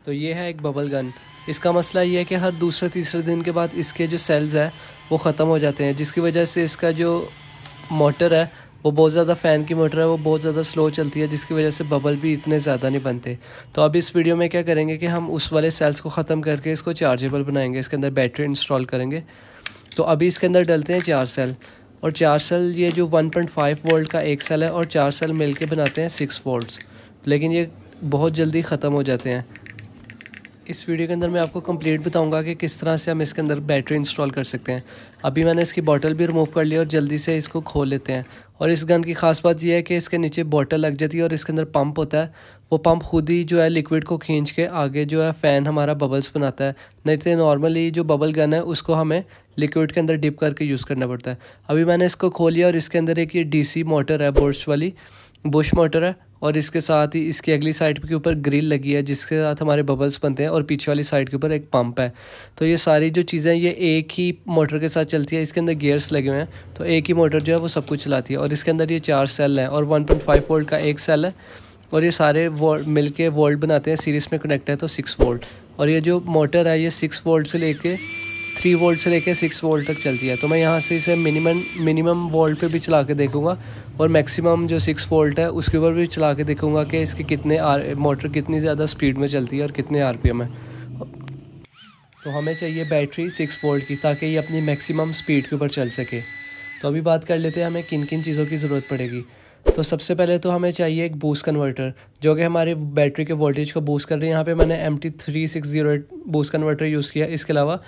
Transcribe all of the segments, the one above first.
तो ये है एक बबल गन। इसका मसला ये है कि हर दूसरे तीसरे दिन के बाद इसके जो सेल्स है वो ख़त्म हो जाते हैं, जिसकी वजह से इसका जो मोटर है वो बहुत ज़्यादा फ़ैन की मोटर है, वो बहुत ज़्यादा स्लो चलती है, जिसकी वजह से बबल भी इतने ज़्यादा नहीं बनते। तो अब इस वीडियो में क्या करेंगे कि हम उस वाले सेल्स को ख़त्म करके इसको चार्जेबल बनाएंगे, इसके अंदर बैटरी इंस्टॉल करेंगे। तो अभी इसके अंदर डलते हैं 4 सेल, और 4 सेल ये जो 1.5 वोल्ट का एक सेल है और 4 सेल मिल के बनाते हैं 6 वोल्ट्स, लेकिन ये बहुत जल्दी ख़त्म हो जाते हैं। इस वीडियो के अंदर मैं आपको कंप्लीट बताऊंगा कि किस तरह से हम इसके अंदर बैटरी इंस्टॉल कर सकते हैं। अभी मैंने इसकी बॉटल भी रिमूव कर ली और जल्दी से इसको खोल लेते हैं। और इस गन की ख़ास बात यह है कि इसके नीचे बॉटल लग जाती है और इसके अंदर पंप होता है। वो पंप खुद ही जो है लिक्विड को खींच के आगे जो है फ़ैन हमारा बबल्स बनाता है। नहीं तो नॉर्मली जो बबल गन है उसको हमें लिक्विड के अंदर डिप करके यूज़ करना पड़ता है। अभी मैंने इसको खोल लिया और इसके अंदर एक ये DC मोटर है, बुश मोटर है, और इसके साथ ही इसकी अगली साइड के ऊपर ग्रिल लगी है जिसके साथ हमारे बबल्स बनते हैं, और पीछे वाली साइड के ऊपर एक पंप है। तो ये सारी जो चीज़ें ये एक ही मोटर के साथ चलती है। इसके अंदर गियर्स लगे हुए हैं, तो एक ही मोटर जो है वो सब कुछ चलाती है। और इसके अंदर ये 4 सेल हैं और 1.5 वोल्ट का एक सेल है, और ये सारे मिल के वोल्ट बनाते हैं। सीरीज़ में कनेक्ट है तो 6 वोल्ट। और ये जो मोटर है ये 6 वोल्ट से लेके 3 वोल्ट से लेके 6 वोल्ट तक चलती है। तो मैं यहाँ से इसे मिनिमम वोल्ट पे भी चला के देखूँगा, और मैक्सिमम जो 6 वोल्ट है उसके ऊपर भी चला के देखूँगा कि इसकी मोटर कितनी ज़्यादा स्पीड में चलती है और कितने RPM है। तो हमें चाहिए बैटरी 6 वोल्ट की, ताकि ये अपनी मैक्सिमम स्पीड के ऊपर चल सके। तो अभी बात कर लेते हैं हमें किन किन चीज़ों की ज़रूरत पड़ेगी। तो सबसे पहले तो हमें चाहिए एक बूस्ट कन्वर्टर, जो कि हमारे बैटरी के वोल्टेज को बूस्ट कर रही है। यहाँ पे मैंने MT3608 बूस्ट कन्वर्टर यूज़ किया। इसके अलावा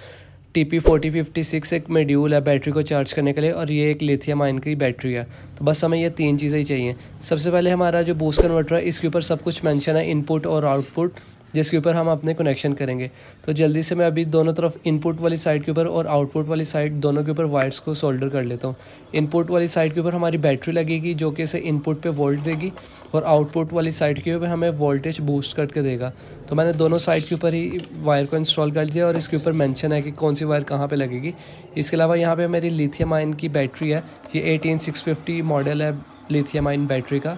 TP4056 एक मॉड्यूल है बैटरी को चार्ज करने के लिए, और ये एक लिथियम आयन की बैटरी है। तो बस हमें ये 3 चीज़ें ही चाहिए। सबसे पहले हमारा जो बूस्ट कन्वर्टर है इसके ऊपर सब कुछ मेंशन है, इनपुट और आउटपुट, जिसके ऊपर हम अपने कनेक्शन करेंगे। तो जल्दी से मैं अभी दोनों तरफ इनपुट वाली साइड के ऊपर और आउटपुट वाली साइड दोनों के ऊपर वायर्स को सोल्डर कर लेता हूँ। इनपुट वाली साइड के ऊपर हमारी बैटरी लगेगी जो कि इसे इनपुट पे वोल्ट देगी, और आउटपुट वाली साइड के ऊपर हमें वोल्टेज बूस्ट करके देगा। तो मैंने दोनों साइड के ऊपर ही वायर को इंस्टॉल कर दिया, और इसके ऊपर मेंशन है कि कौन सी वायर कहाँ पे लगेगी। इसके अलावा यहाँ पे मेरी लिथियम आयन की बैटरी है, ये 18650 मॉडल है लिथियम आयन बैटरी का।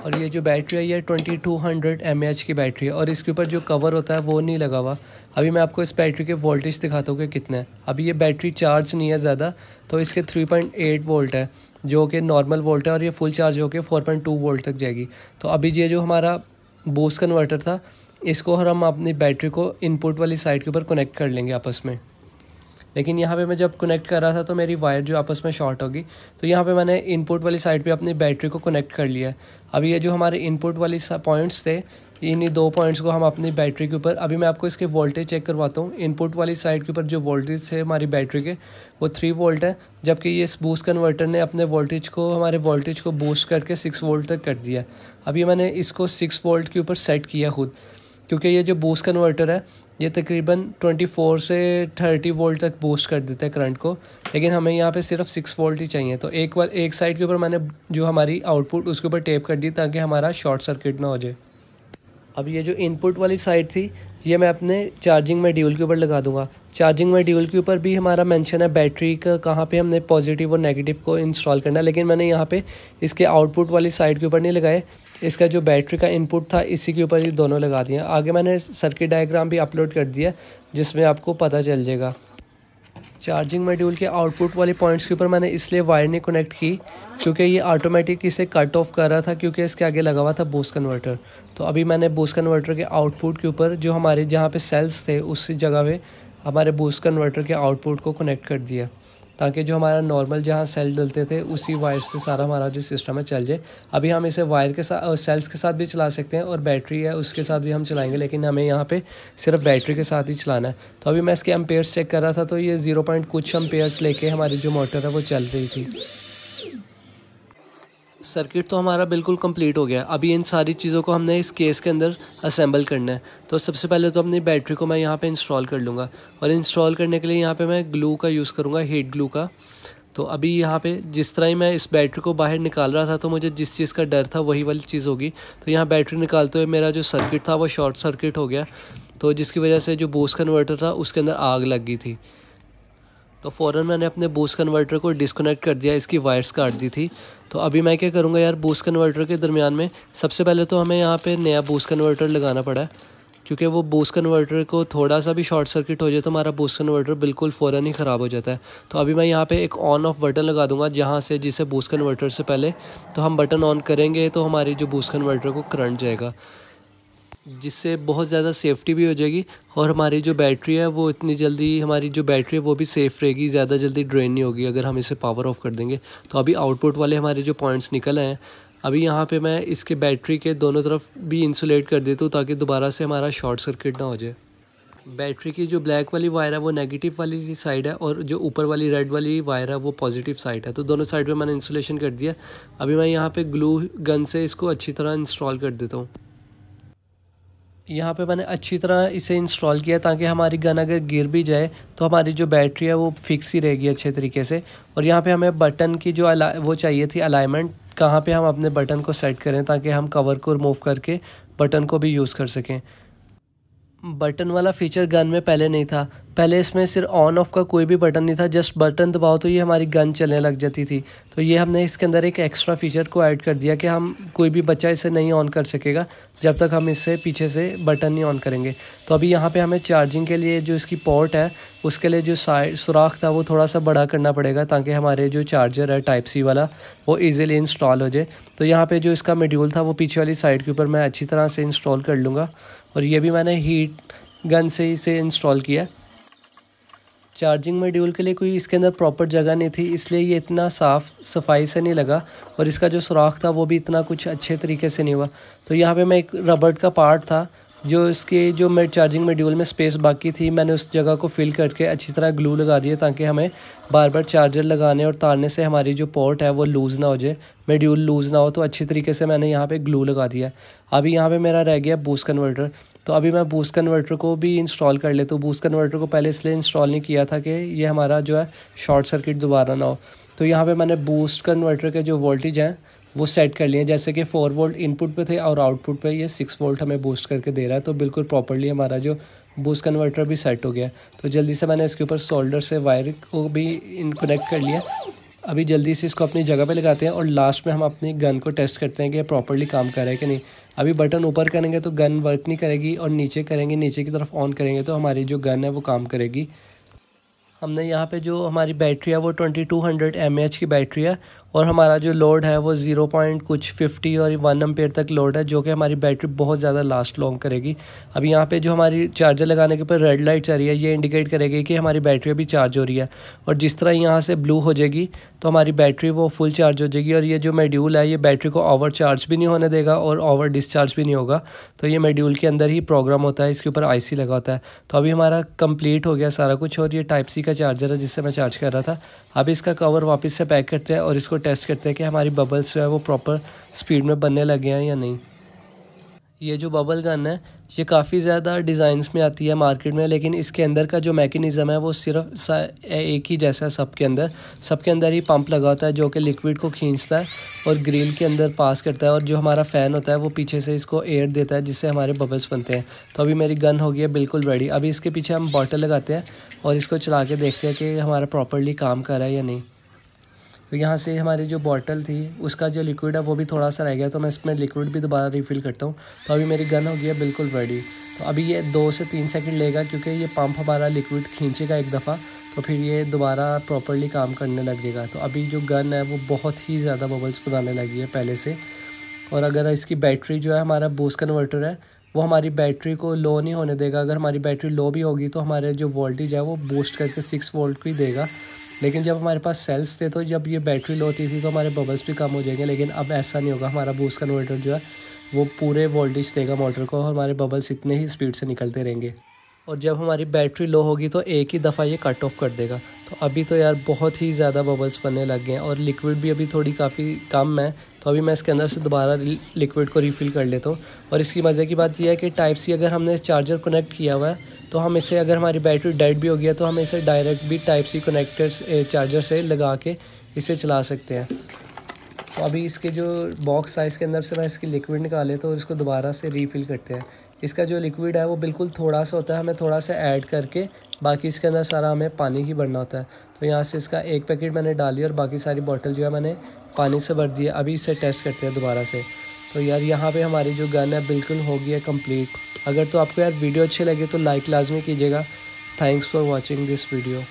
और ये जो बैटरी है ये 2200 mAh की बैटरी है, और इसके ऊपर जो कवर होता है वो नहीं लगा हुआ। अभी मैं आपको इस बैटरी के वोल्टेज दिखाता हूँ कि कितना है। अभी ये बैटरी चार्ज नहीं है ज़्यादा, तो इसके 3.8 वोल्ट है जो कि नॉर्मल वोल्ट है, और ये फुल चार्ज होकर 4.2 वोल्ट तक जाएगी। तो अभी ये जो हमारा बूस्ट कन्वर्टर था इसको हम अपनी बैटरी को इनपुट वाली साइड के ऊपर कनेक्ट कर लेंगे आपस में। लेकिन यहाँ पे मैं जब कनेक्ट कर रहा था तो मेरी वायर जो आपस में शॉर्ट होगी, तो यहाँ पे मैंने इनपुट वाली साइड पे अपनी बैटरी को कनेक्ट कर लिया है। अभी ये जो हमारे इनपुट वाली पॉइंट्स थे, इन्हीं 2 पॉइंट्स को हम अपनी बैटरी के ऊपर, अभी मैं आपको इसके वोल्टेज चेक करवाता हूँ। इनपुट वाली साइड के ऊपर जो वोल्टेज थे हमारी बैटरी के वो 3 वोल्ट है, जबकि ये इस बूस्ट कन्वर्टर ने अपने हमारे वोल्टेज को बूस्ट करके 6 वोल्ट तक कर दिया। अभी मैंने इसको 6 वोल्ट के ऊपर सेट किया खुद, क्योंकि ये जो बूस्ट कन्वर्टर है ये तकरीबन 24 से 30 वोल्ट तक बूस्ट कर देता है करंट को, लेकिन हमें यहाँ पे सिर्फ 6 वोल्ट ही चाहिए। तो एक साइड के ऊपर मैंने जो हमारी आउटपुट उसके ऊपर टेप कर दी ताकि हमारा शॉर्ट सर्किट ना हो जाए। अब ये जो इनपुट वाली साइड थी ये मैं अपने चार्जिंग मॉड्यूल के ऊपर लगा दूंगा। चार्जिंग मॉड्यूल के ऊपर भी हमारा मेंशन है बैटरी का कहाँ पे हमने पॉजिटिव और नेगेटिव को इंस्टॉल करना है, लेकिन मैंने यहाँ पे इसके आउटपुट वाली साइड के ऊपर नहीं लगाए। इसका जो बैटरी का इनपुट था इसी के ऊपर ही दोनों लगा दिए। आगे मैंने सर्किट डायग्राम भी अपलोड कर दिया जिसमें आपको पता चल जाएगा। चार्जिंग मॉड्यूल के आउटपुट वाले पॉइंट्स के ऊपर मैंने इसलिए वायर नहीं कनेक्ट की क्योंकि ये ऑटोमेटिक इसे कट ऑफ कर रहा था, क्योंकि इसके आगे लगा हुआ था बूस्ट कन्वर्टर। तो अभी मैंने बूस्ट कन्वर्टर के आउटपुट के ऊपर जो हमारे जहाँ पे सेल्स थे उसी जगह पे हमारे बूस्ट कन्वर्टर के आउटपुट को कनेक्ट कर दिया, ताकि जो हमारा नॉर्मल जहाँ सेल डलते थे उसी वायर से सारा हमारा जो सिस्टम है चल जाए। अभी हम इसे वायर के साथ सेल्स के साथ भी चला सकते हैं, और बैटरी है उसके साथ भी हम चलाएंगे, लेकिन हमें यहाँ पे सिर्फ बैटरी के साथ ही चलाना है। तो अभी मैं इसके एम्पेयर्स चेक कर रहा था, तो ये 0. कुछ एम्पेयर्स लेके हमारी जो मोटर है वो चल रही थी। सर्किट तो हमारा बिल्कुल कंप्लीट हो गया। अभी इन सारी चीज़ों को हमने इस केस के अंदर असेंबल करना है। तो सबसे पहले तो अपनी बैटरी को मैं यहाँ पे इंस्टॉल कर लूँगा, और इंस्टॉल करने के लिए यहाँ पे मैं ग्लू का यूज़ करूँगा, हीट ग्लू का। तो अभी यहाँ पे जिस तरह ही मैं इस बैटरी को बाहर निकाल रहा था तो मुझे जिस चीज़ का डर था वही वाली चीज़ होगी। तो यहाँ बैटरी निकालते हुए मेरा जो सर्किट था वो शॉर्ट सर्किट हो गया, तो जिसकी वजह से जो बूस्ट कन्वर्टर था उसके अंदर आग लग गई थी। तो फ़ौरन मैंने अपने बूस्ट कन्वर्टर को डिस्कनेक्ट कर दिया, इसकी वायर्स काट दी थी। तो अभी मैं क्या करूँगा यार, बूस्ट कन्वर्टर के दरमियान में सबसे पहले तो हमें यहाँ पे नया बूस्ट कन्वर्टर लगाना पड़ा है। क्योंकि वो बूस्ट कन्वर्टर को थोड़ा सा भी शॉर्ट सर्किट हो जाए तो हमारा बूस्ट कन्वर्टर बिल्कुल फ़ौरन ही ख़राब हो जाता है। तो अभी मैं यहाँ पे एक ऑन ऑफ बटन लगा दूँगा जहाँ से जिसे बूस्ट कन्वर्टर से पहले तो हम बटन ऑन करेंगे तो हमारी जो बूस्ट कन्वर्टर को करंट जाएगा, जिससे बहुत ज़्यादा सेफ्टी भी हो जाएगी और हमारी जो बैटरी है वो इतनी जल्दी, हमारी जो बैटरी है वो भी सेफ़ रहेगी, ज़्यादा जल्दी ड्रेन नहीं होगी अगर हम इसे पावर ऑफ कर देंगे। तो अभी आउटपुट वाले हमारे जो पॉइंट्स निकल आए हैं, अभी यहाँ पे मैं इसके बैटरी के दोनों तरफ भी इंसुलेट कर देता हूँ ताकि दोबारा से हमारा शॉर्ट सर्किट ना हो जाए। बैटरी की जो ब्लैक वाली वायर है वो नेगेटिव वाली साइड है और जो ऊपर वाली रेड वाली वायर है वो पॉजिटिव साइड है। तो दोनों साइड पे मैंने इंसुलेशन कर दिया। अभी मैं यहाँ पे ग्लू गन से इसको अच्छी तरह इंस्टॉल कर देता हूँ। यहाँ पे मैंने अच्छी तरह इसे इंस्टॉल किया ताकि हमारी गन अगर गिर भी जाए तो हमारी जो बैटरी है वो फिक्स ही रहेगी अच्छे तरीके से। और यहाँ पे हमें बटन की जो वो चाहिए थी अलाइनमेंट, कहाँ पे हम अपने बटन को सेट करें ताकि हम कवर को रिमूव करके बटन को भी यूज़ कर सकें। बटन वाला फीचर गन में पहले नहीं था, पहले इसमें सिर्फ ऑन ऑफ का कोई भी बटन नहीं था, जस्ट बटन दबाओ तो ये हमारी गन चलने लग जाती थी। तो ये हमने इसके अंदर एक एक्स्ट्रा फीचर को ऐड कर दिया कि हम कोई भी बच्चा इसे नहीं ऑन कर सकेगा जब तक हम इससे पीछे से बटन नहीं ऑन करेंगे। तो अभी यहाँ पे हमें चार्जिंग के लिए जो इसकी पोर्ट है उसके लिए जो साइड सुराख था वो थोड़ा सा बड़ा करना पड़ेगा ताकि हमारे जो चार्जर है टाइप सी वाला वो ईज़िली इंस्टॉल हो जाए। तो यहाँ पर जो इसका मॉड्यूल था वो पीछे वाली साइड के ऊपर मैं अच्छी तरह से इंस्टॉल कर लूँगा और ये भी मैंने हीट गन से इसे इंस्टॉल किया। चार्जिंग मॉड्यूल के लिए कोई इसके अंदर प्रॉपर जगह नहीं थी, इसलिए ये इतना सफाई से नहीं लगा और इसका जो सुराख था वो भी इतना कुछ अच्छे तरीके से नहीं हुआ। तो यहाँ पे मैं एक रबड़ का पार्ट था जो इसके जो मैं चार्जिंग मॉड्यूल में स्पेस बाकी थी, मैंने उस जगह को फिल करके अच्छी तरह ग्लू लगा दिया ताकि हमें बार बार चार्जर लगाने और तारने से हमारी जो पोर्ट है वो लूज़ ना हो जाए, मॉड्यूल लूज़ ना हो। तो अच्छी तरीके से मैंने यहाँ पे ग्लू लगा दिया। अभी यहाँ पे मेरा रह गया बूस्ट कन्वर्टर। तो अभी मैं बूस्ट कन्वर्टर को भी इंस्टॉल कर लेता हूँ। बूस्ट कन्वर्टर को पहले इसलिए इंस्टॉल नहीं किया था कि ये हमारा जो है शॉर्ट सर्किट दोबारा ना हो। तो यहाँ पे मैंने बूस्ट कन्वर्टर के जो वोल्टेज हैं वो सेट कर लिए, जैसे कि 4 वोल्ट इनपुट पे थे और आउटपुट पे ये 6 वोल्ट हमें बूस्ट करके दे रहा है। तो बिल्कुल प्रॉपर्ली हमारा जो बूस्ट कन्वर्टर भी सेट हो गया। तो जल्दी से मैंने इसके ऊपर सोल्डर से वायर को भी कनेक्ट कर लिया। अभी जल्दी से इसको अपनी जगह पे लगाते हैं और लास्ट में हम अपनी गन को टेस्ट करते हैं कि ये प्रॉपर्ली काम कर रहा है कि नहीं। अभी बटन ऊपर करेंगे तो गन वर्क नहीं करेगी और नीचे करेंगे, नीचे की तरफ ऑन करेंगे तो हमारी जो गन है वो काम करेगी। हमने यहाँ पे जो हमारी बैटरी है वो 2200 mAh की बैटरी है और हमारा जो लोड है वो 0.50 और 1 एम्पेयर तक लोड है, जो कि हमारी बैटरी बहुत ज़्यादा लास्ट लॉन्ग करेगी। अभी यहाँ पे जो हमारी चार्जर लगाने के ऊपर रेड लाइट चल रही है, ये इंडिकेट करेगी कि हमारी बैटरी अभी चार्ज हो रही है। और जिस तरह यहाँ से ब्लू हो जाएगी तो हमारी बैटरी वो फुल चार्ज हो जाएगी। और ये जो मॉड्यूल है ये बैटरी को ओवर चार्ज भी नहीं होने देगा और ओवर डिस्चार्ज भी नहीं होगा। तो ये मॉड्यूल के अंदर ही प्रोग्राम होता है, इसके ऊपर IC लगा होता है। तो अभी हमारा कंप्लीट हो गया सारा कुछ और ये टाइप C का चार्जर है जिससे मैं चार्ज कर रहा था। अभी इसका कवर वापस से पैक करते हैं और इसको टेस्ट करते हैं कि हमारी बबल्स जो है वो प्रॉपर स्पीड में बनने लगे हैं या नहीं। ये जो बबल गन है ये काफ़ी ज़्यादा डिज़ाइंस में आती है मार्केट में, लेकिन इसके अंदर का जो मैकेनिज़्म है वो सिर्फ एक ही जैसा है। सबके अंदर ही पंप लगा होता है जो कि लिक्विड को खींचता है और ग्रिल के अंदर पास करता है और जो हमारा फ़ैन होता है वो पीछे से इसको एयर देता है जिससे हमारे बबल्स बनते हैं। तो अभी मेरी गन हो गई है बिल्कुल रेडी। अभी इसके पीछे हम बॉटल लगाते हैं और इसको चला के देखते हैं कि हमारा प्रॉपर्ली काम कर रहा है या नहीं। तो यहाँ से हमारी जो बॉटल थी उसका जो लिक्विड है वो भी थोड़ा सा रह गया, तो मैं इसमें लिक्विड भी दोबारा रिफ़िल करता हूँ। तो अभी मेरी गन हो गई है बिल्कुल रेडी। तो अभी ये 2 से 3 सेकंड लेगा क्योंकि ये पंप हमारा लिक्विड खींचेगा एक दफ़ा, तो फिर ये दोबारा प्रॉपर्ली काम करने लग जाएगा। तो अभी जो गन है वो बहुत ही ज़्यादा बबल्स बनाने लगी है पहले से। और अगर इसकी बैटरी जो है, हमारा बूस्ट कन्वर्टर है वो हमारी बैटरी को लो नहीं होने देगा। अगर हमारी बैटरी लो भी होगी तो हमारे जो वोल्टेज है वो बूस्ट करके 6 वोल्ट को ही देगा। लेकिन जब हमारे पास सेल्स थे तो जब ये बैटरी लो होती थी तो हमारे बबल्स भी कम हो जाएंगे, लेकिन अब ऐसा नहीं होगा। हमारा बूस्ट कन्वर्टर जो है वो पूरे वोल्टेज देगा मोटर को और हमारे बबल्स इतने ही स्पीड से निकलते रहेंगे। और जब हमारी बैटरी लो होगी तो एक ही दफ़ा ये कट ऑफ कर देगा। तो अभी तो यार बहुत ही ज़्यादा बबल्स बनने लग गए हैं और लिक्विड भी अभी थोड़ी काफ़ी कम है। तो अभी मैं इसके अंदर से दोबारा लिक्विड को रिफ़िल कर लेता हूँ। और इसकी मज़े की बात यह है कि टाइप C अगर हमने इस चार्जर कनेक्ट किया हुआ है तो हम इसे, अगर हमारी बैटरी डेड भी हो गया तो हम इसे डायरेक्ट भी टाइप C कनेक्टर चार्जर से लगा के इसे चला सकते हैं। तो अभी इसके जो बॉक्स साइज़ के अंदर से मैं इसकी लिक्विड निकाले तो इसको दोबारा से रीफ़िल करते हैं। इसका जो लिक्विड है वो बिल्कुल थोड़ा सा होता है, हमें थोड़ा सा ऐड करके बाकी इसके अंदर सारा हमें पानी ही भरना होता है। तो यहाँ से इसका एक पैकेट मैंने डाल दिया और बाकी सारी बॉटल जो है मैंने पानी से भर दी है। अभी इसे टेस्ट करते हैं दोबारा से। तो यार यहाँ पे हमारी जो गन है बिल्कुल हो गई है कंप्लीट। अगर तो आपको यार वीडियो अच्छी लगे तो लाइक लाजमी कीजिएगा। Thanks for watching this video.